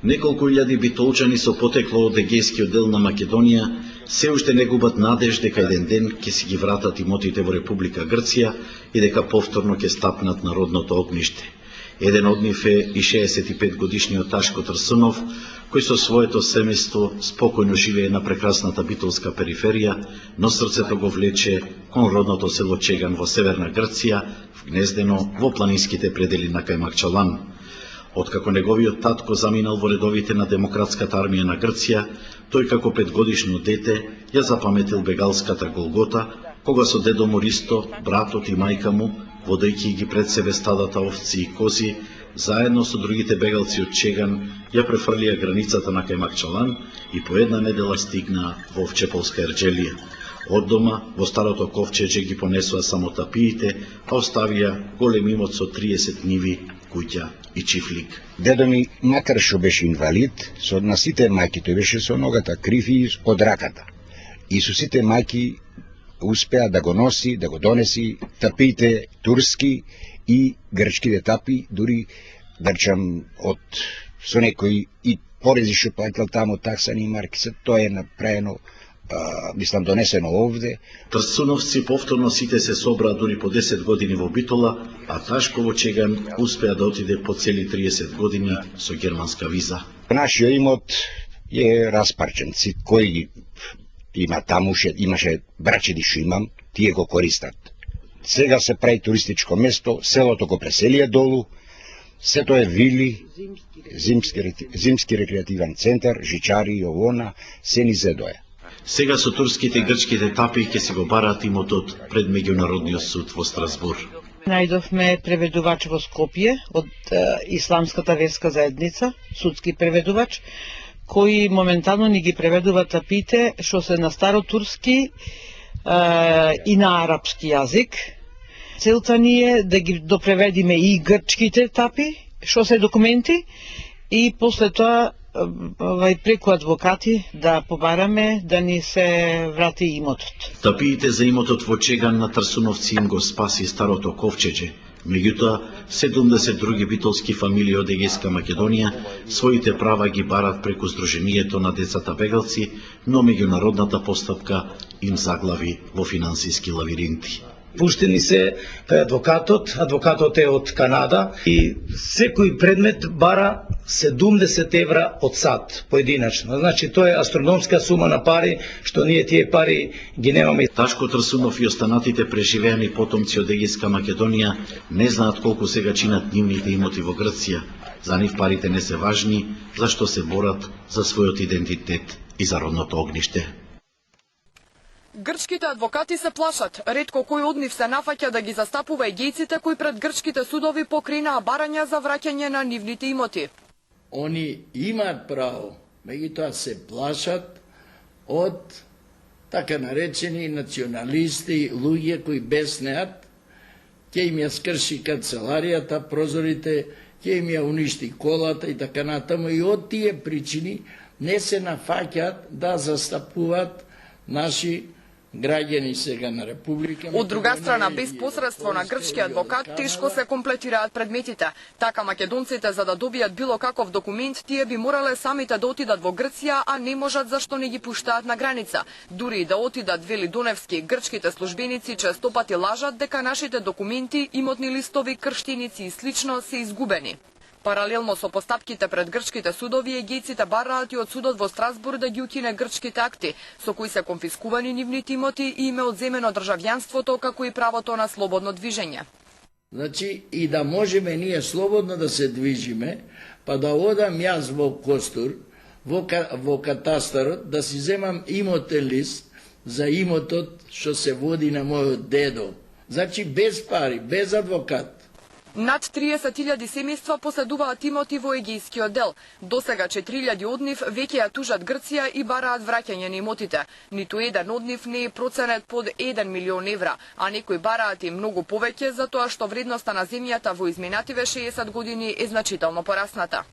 Неколку илјади битолчани со потекло од егејскиот дел на Македонија се уште не губат надеж дека еден ден ќе си ги вратат имотите во Република Грција и дека повторно ќе стапнат на родното огниште. Еден од нив е и 65 годишниот Ташко Трсунов, кој со своето семејство спокојно живее на прекрасната битолска периферија, но срцето го влече кон родното село Чеган во северна Грција, вгнездено во планинските предели на Кајмакчалан. Откако неговиот татко заминал во редовите на Демократската армија на Грција, тој како 5-годишно дете ја запаметил бегалската Голгота, кога со дедо Мористо, братот и мајка му, водејќи ги пред себе стадата овци и кози, заедно со другите бегалци од Чеган, ја префрлија границата на Кајмакчалан и по една недела стигнаа во Овчеполска ерџелија. Од дома, во старото ковчеđе ги понесоа само тапиите, а оставија голем имот со 30 ниви, куќа и чифлик. Дедо ми, макар што беше инвалид, со на сите мајки тој беше со ногата крив и од раката. И со сите мајки успеа да го носи, да го донеси тапиите турски и грчките тапи, дури да речам од со некои и порези што платил таму таксани и марки, се тоа е направено, мислам, донесено овде. Трсуновци повторно сите се собраа дури по 10 години во Битола, а Ташко во Чеган успеа да отиде по цели 30 години со германска виза. Нашиот имот е распарчен, кој има таму, имаше брачеди што имам, тие го користат. Сега се прави туристичко место, селото го преселија долу, сето е вили, зимски рекреативен центар, жичари, овона, се ни зедоја. Сега со турските и грчките тапи ќе си го бараат имотот пред Меѓународниот суд во Страсбур. Најдовме преведувач во Скопје од Исламската верска заедница, судски преведувач, кој моментално ни ги преведува тапите што се на старотурски и на арапски јазик. Целта ни е да ги допреведиме и грчките тапи, што се документи, и после тоа преку адвокати да побараме да ни се врати имотот. Тапиите за имотот во Чеган на Трсуновци им го спаси старото ковчеđе. Меѓутоа, 70 други битолски фамилии од Егејска Македонија своите права ги барат преку Сдруженијето на децата бегалци, но меѓународната постапка им заглави во финансиски лавиринти. Пуштени се кај адвокатот е од Канада и секој предмет бара 70 евра од сат, поединачно. Значи, тоа е астрономска сума на пари, што ние тие пари ги немаме. Ташко Трсунов и останатите преживеани потомци од Егејска Македонија не знаат колку сега чинат нивните имоти во Грција. За нив парите не се важни, зашто се борат за својот идентитет и за родното огниште. Грчките адвокати се плашат. Ретко кој од нив се нафаќа да ги застапува егејците кои пред грчките судови покренаа барања за враќање на нивните имоти. Они имаат право, меѓутоа се плашат од така наречени националисти, луѓе кои беснеат, ќе им ја скрши канцеларијата, прозорите, ќе им ја уништи колата и така натаму, и од тие причини не се нафаќаат да застапуваат наши граѓани сега на Република. Од друга страна, без посредство на грчки адвокат, тешко се комплетираат предметите. Така македонците, за да добијат било каков документ, тие би морале самите да отидат во Грција, а не можат зашто не ги пуштаат на граница. Дури и да отидат, вели Дуневски, грчките службеници често пати лажат дека нашите документи, имотни листови, крштиници и слично се изгубени. Паралелно со постапките пред грчките судови, егејците бараат и од судот во Страсбур да ги укине грчките акти, со кои се конфискувани нивните имоти и им е одземено државјанството, како и правото на слободно движење. Значи, и да можеме ние слободно да се движиме, па да одам јас во Костур, во катастарот, да си земам имотен лист за имотот што се води на мојот дедо. Значи, без пари, без адвокат. Над 30.000 семејства поседуваат имоти во егејскиот дел. Досега 4.000 од нив веќе ја тужат Грција и бараат враќање на имотите. Ниту еден од нив не е проценет под 1 милион евра, а некои бараат и многу повеќе, затоа што вредноста на земјата во изминативе 60 години е значително порасната.